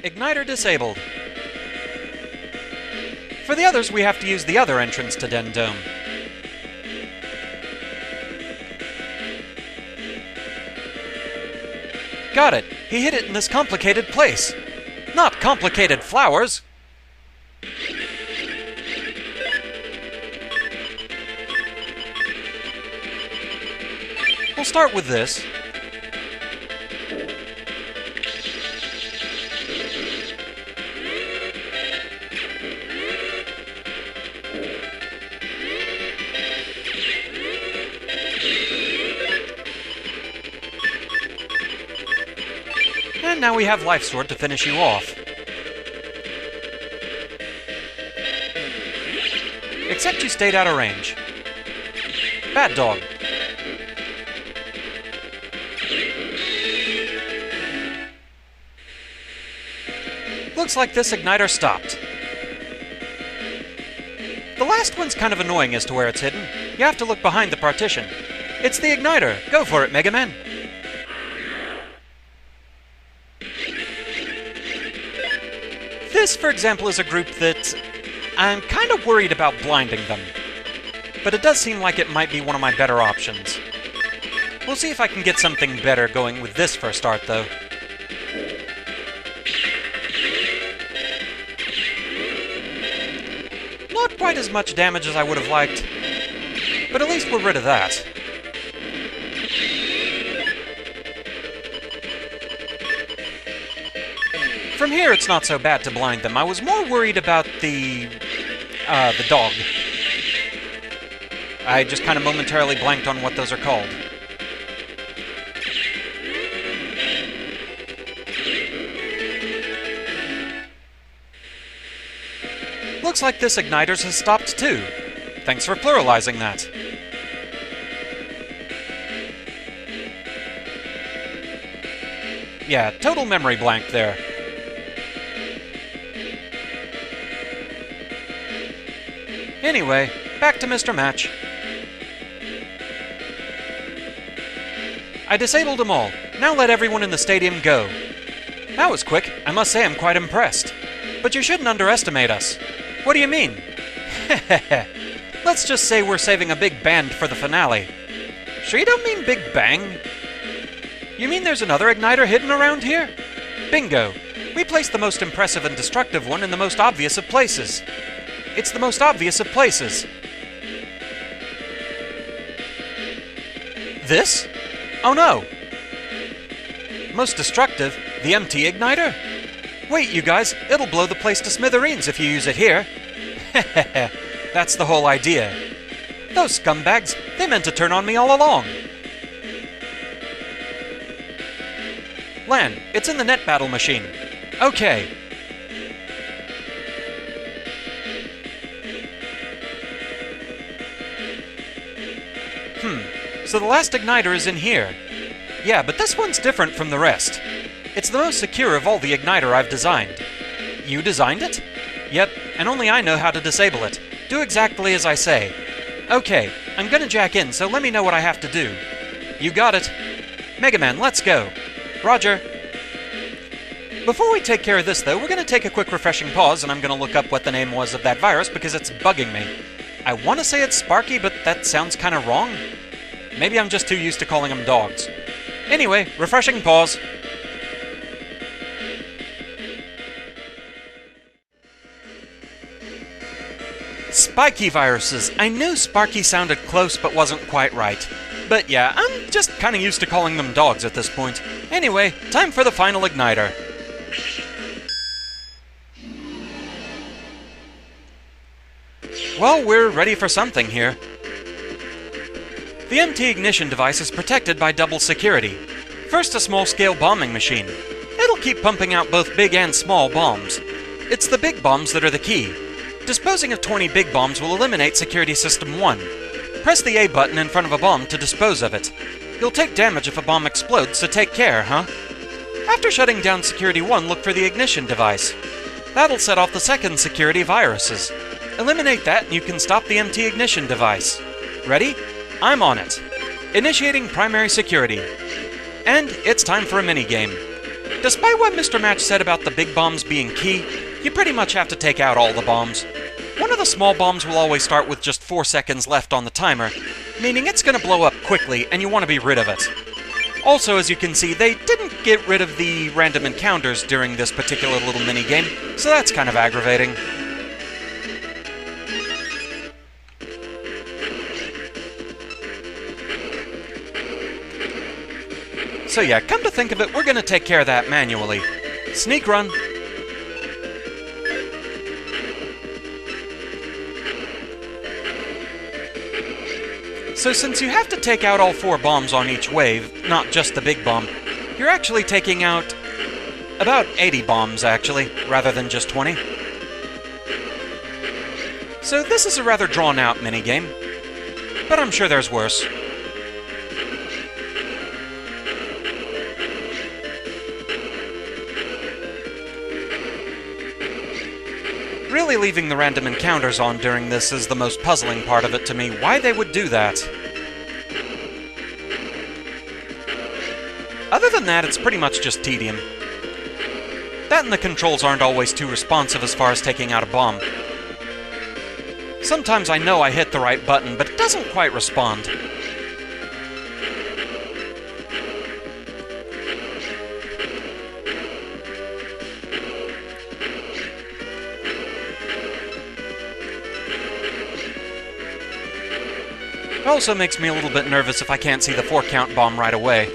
Igniter disabled. For the others, we have to use the other entrance to Den Dome. Got it! He hid it in this complicated place! Not complicated flowers! We'll start with this. And now we have Life Sword to finish you off. Except you stayed out of range. Bad dog. Looks like this igniter stopped. The last one's kind of annoying as to where it's hidden. You have to look behind the partition. It's the igniter. Go for it, Megaman. This, for example, is a group that I'm kind of worried about blinding them. But it does seem like it might be one of my better options. We'll see if I can get something better going with this for a start, though. Not quite as much damage as I would have liked, but at least we're rid of that. From here, it's not so bad to blind them. I was more worried about the dog. I just kind of momentarily blanked on what those are called. Looks like this igniter's has stopped too. Thanks for pluralizing that. Yeah, total memory blank there. Anyway, back to Mr. Match. I disabled them all. Now let everyone in the stadium go. That was quick. I must say I'm quite impressed. But you shouldn't underestimate us. What do you mean? Let's just say we're saving a big band for the finale. Sure you don't mean Big Bang? You mean there's another igniter hidden around here? Bingo. We placed the most impressive and destructive one in the most obvious of places. It's the most obvious of places. This? Oh no! Most destructive? The MT igniter? Wait, you guys, it'll blow the place to smithereens if you use it here. Heh. That's the whole idea. Those scumbags, they meant to turn on me all along. Lan, it's in the net battle machine. Okay. So the last igniter is in here. Yeah, but this one's different from the rest. It's the most secure of all the igniter I've designed. You designed it? Yep, and only I know how to disable it. Do exactly as I say. Okay, I'm gonna jack in, so let me know what I have to do. You got it. Megaman, let's go. Roger. Before we take care of this, though, we're gonna take a quick refreshing pause, and I'm gonna look up what the name was of that virus because it's bugging me. I want to say it's Sparky, but that sounds kind of wrong. Maybe I'm just too used to calling them dogs. Anyway, refreshing pause. Spiky viruses. I knew Sparky sounded close but wasn't quite right. But yeah, I'm just kind of used to calling them dogs at this point. Anyway, time for the final igniter. Well, we're ready for something here. The MT ignition device is protected by double security. First, a small-scale bombing machine. It'll keep pumping out both big and small bombs. It's the big bombs that are the key. Disposing of 20 big bombs will eliminate Security System 1. Press the A button in front of a bomb to dispose of it. You'll take damage if a bomb explodes, so take care, huh? After shutting down Security 1, look for the ignition device. That'll set off the second security viruses. Eliminate that and you can stop the MT ignition device. Ready? I'm on it. Initiating primary security. And it's time for a minigame. Despite what Mr. Match said about the big bombs being key, you pretty much have to take out all the bombs. One of the small bombs will always start with just 4 seconds left on the timer, meaning it's going to blow up quickly and you want to be rid of it. Also, as you can see, they didn't get rid of the random encounters during this particular little minigame, so that's kind of aggravating. So yeah, come to think of it, we're gonna take care of that manually. SneakRun. So since you have to take out all 4 bombs on each wave, not just the big bomb, you're actually taking out about 80 bombs, actually, rather than just 20. So this is a rather drawn-out minigame, but I'm sure there's worse. Really leaving the random encounters on during this is the most puzzling part of it to me, why they would do that. Other than that, it's pretty much just tedium. That and the controls aren't always too responsive as far as taking out a bomb. Sometimes I know I hit the right button, but it doesn't quite respond. It also makes me a little bit nervous if I can't see the 4-count bomb right away.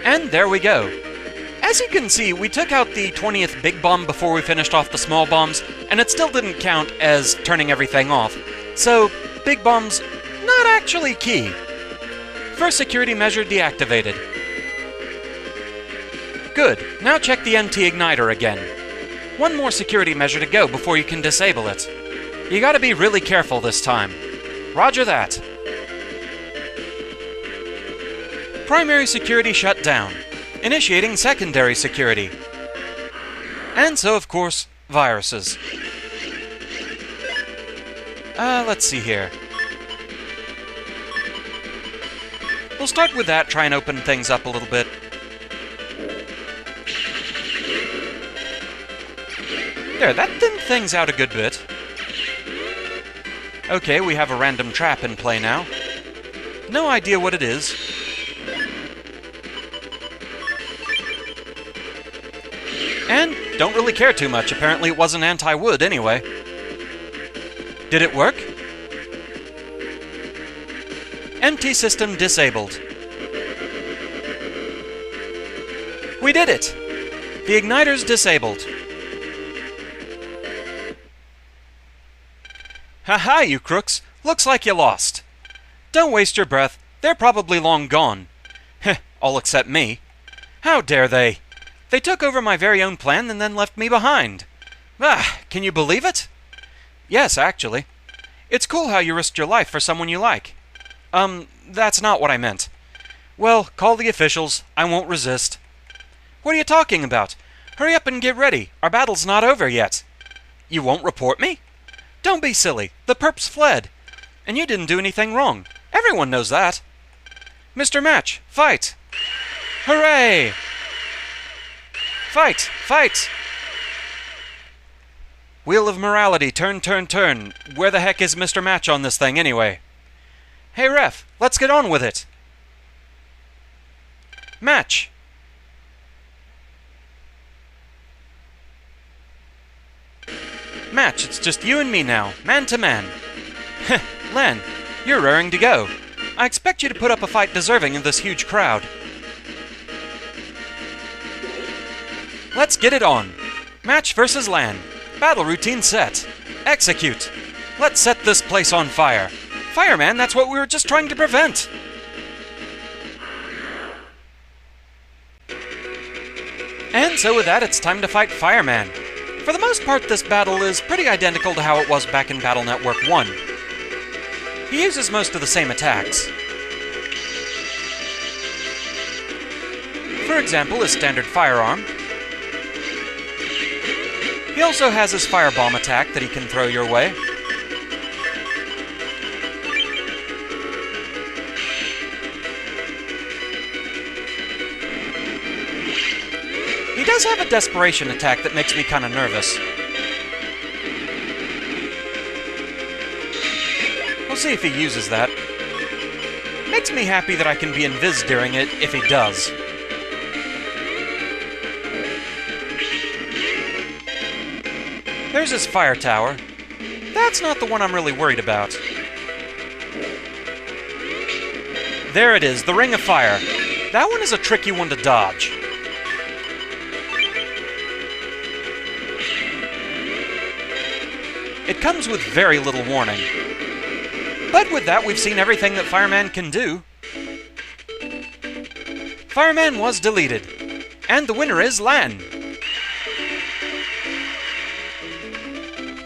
And there we go. As you can see, we took out the 20th big bomb before we finished off the small bombs, and it still didn't count as turning everything off. So, big bombs, not actually key. First security measure deactivated. Good, now check the MT igniter again. One more security measure to go before you can disable it. You gotta be really careful this time. Roger that. Primary security shut down. Initiating secondary security. And so, of course, viruses. Let's see here. We'll start with that, try and open things up a little bit. There, that thinned things out a good bit. Okay, we have a random trap in play now. No idea what it is. And don't really care too much. Apparently it wasn't anti-wood anyway. Did it work? Empty system disabled. We did it! The igniter's disabled. Haha, you crooks! Looks like you lost. Don't waste your breath. They're probably long gone. Heh, all except me. How dare they? They took over my very own plan and then left me behind. Ah, can you believe it? Yes, actually. It's cool how you risked your life for someone you like. That's not what I meant. Well, call the officials. I won't resist. What are you talking about? Hurry up and get ready. Our battle's not over yet. You won't report me? Don't be silly. The perps fled. And you didn't do anything wrong. Everyone knows that. Mr. Match, fight! Hooray! Fight! Fight! Wheel of morality, turn, turn, turn. Where the heck is Mr. Match on this thing, anyway? Hey, ref, let's get on with it. Match! Match, it's just you and me now, man to man. Heh, Len, you're raring to go. I expect you to put up a fight deserving of this huge crowd. Let's get it on. Match versus Lan. Battle routine set. Execute. Let's set this place on fire. Fireman, that's what we were just trying to prevent. And so with that, it's time to fight Fireman. For the most part, this battle is pretty identical to how it was back in Battle Network 1. He uses most of the same attacks. For example, his standard firearm. He also has his firebomb attack that he can throw your way. does have a desperation attack that makes me kind of nervous. We'll see if he uses that. Makes me happy that I can be invis during it if he does. There's his fire tower. That's not the one I'm really worried about. There it is, the Ring of Fire. That one is a tricky one to dodge. It comes with very little warning. But with that, we've seen everything that Fireman can do. Fireman was deleted. And the winner is Lan.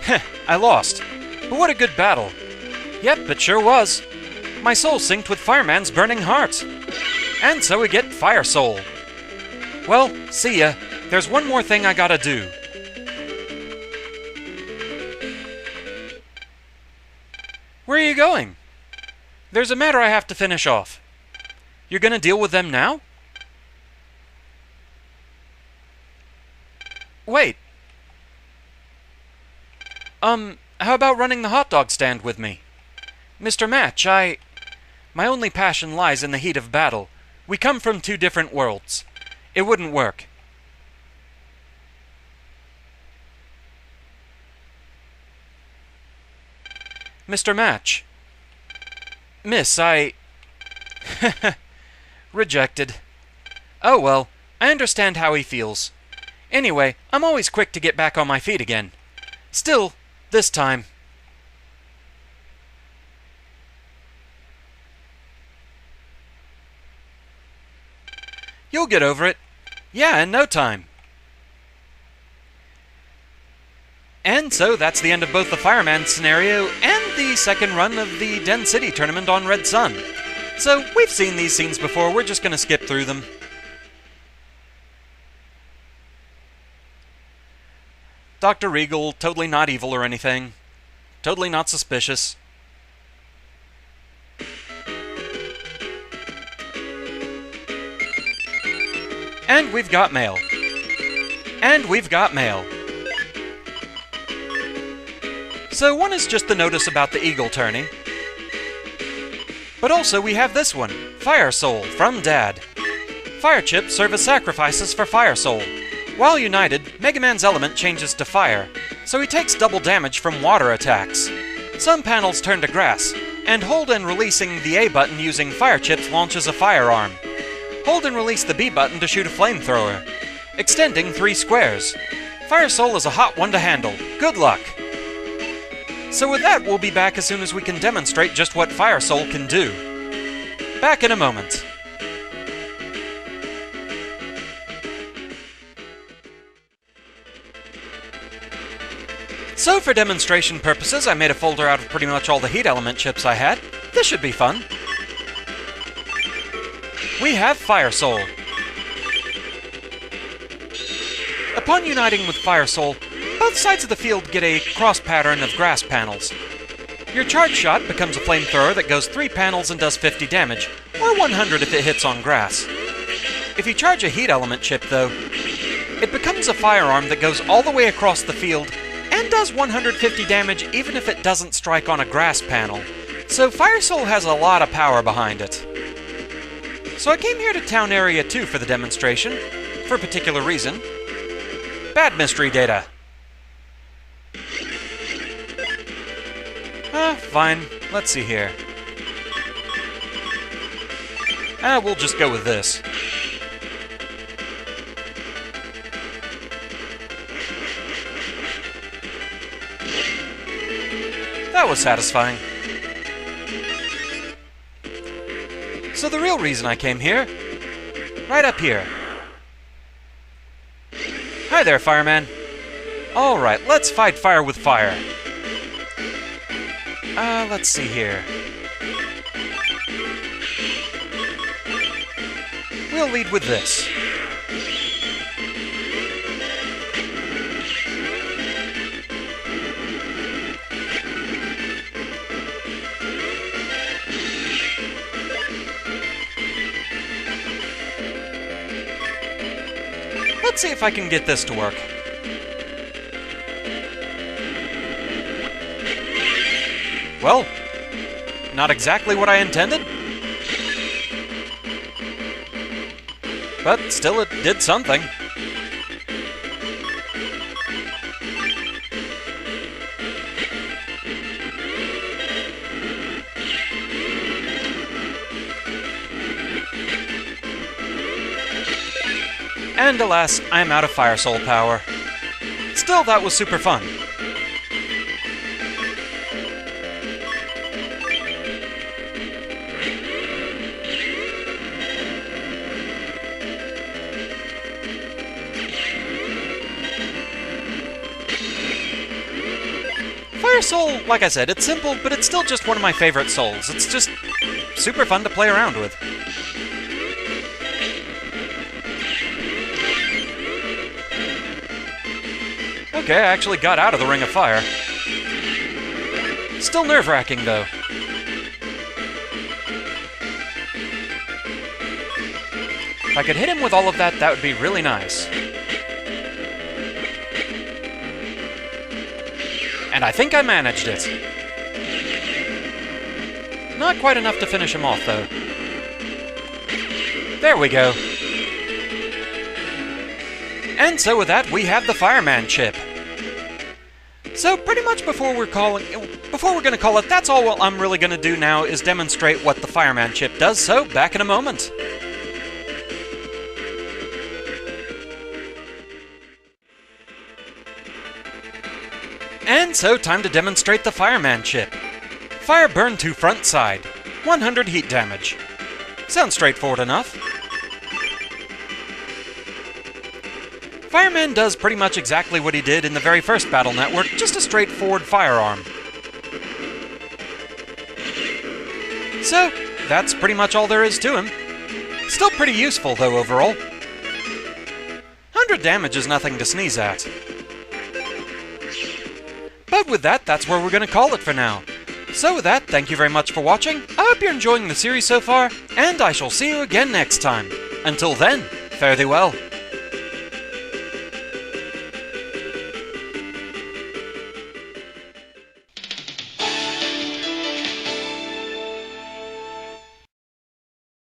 Heh, I lost. But what a good battle. Yep, it sure was. My soul synced with Fireman's burning heart. And so we get FireSoul. Well, see ya. There's one more thing I gotta do. Where are you going? There's a matter I have to finish off. You're gonna deal with them now? Wait. How about running the hot dog stand with me? Mr. Match, my only passion lies in the heat of battle. We come from two different worlds. It wouldn't work. Mr. Match. Miss, Rejected. Oh well, I understand how he feels. Anyway, I'm always quick to get back on my feet again. Still, this time. You'll get over it. Yeah, in no time. And so that's the end of both the Fireman scenario and the second run of the Den City tournament on Red Sun. So we've seen these scenes before, we're just going to skip through them. Dr. Regal, totally not evil or anything. Totally not suspicious. And we've got mail. And we've got mail. So one is just the notice about the Eagle tourney. But also we have this one, FireSoul, from Dad. Fire chips serve as sacrifices for FireSoul. While united, Megaman's element changes to fire, so he takes double damage from water attacks. Some panels turn to grass, and hold and releasing the A button using fire chips launches a firearm. Hold and release the B button to shoot a flamethrower, extending 3 squares. FireSoul is a hot one to handle. Good luck! So with that, we'll be back as soon as we can demonstrate just what FireSoul can do. Back in a moment. So for demonstration purposes, I made a folder out of pretty much all the heat element chips I had. This should be fun. We have FireSoul. Upon uniting with FireSoul, both sides of the field get a cross pattern of grass panels. Your charge shot becomes a flamethrower that goes 3 panels and does 50 damage, or 100 if it hits on grass. If you charge a heat element chip, though, it becomes a firearm that goes all the way across the field and does 150 damage even if it doesn't strike on a grass panel. So FireSoul has a lot of power behind it. So I came here to Town Area 2 for the demonstration, for a particular reason. Bad mystery data. Fine. Let's see here. We'll just go with this. That was satisfying. So the real reason I came here, right up here. Hi there, Fireman. Alright, let's fight fire with fire. Let's see here. We'll lead with this. Let's see if I can get this to work. Well, not exactly what I intended. But still, it did something. And alas, I'm out of FireSoul power. Still, that was super fun. FireSoul, like I said, it's simple, but it's still just one of my favorite souls. It's just super fun to play around with. Okay, I actually got out of the ring of fire. Still nerve-wracking, though. If I could hit him with all of that, that would be really nice. And I think I managed it. Not quite enough to finish him off, though. There we go. And so with that, we have the Fireman chip. So pretty much before we're going to call it, that's all I'm really going to do now is demonstrate what the Fireman chip does, so back in a moment. And so time to demonstrate the Fireman chip. Fire burn to front side, 100 heat damage. Sounds straightforward enough. Fireman does pretty much exactly what he did in the very first Battle Network, just a straightforward firearm. So, that's pretty much all there is to him. Still pretty useful, though, overall. 100 damage is nothing to sneeze at. But with that, that's where we're going to call it for now. So with that, thank you very much for watching, I hope you're enjoying the series so far, and I shall see you again next time. Until then, fare thee well.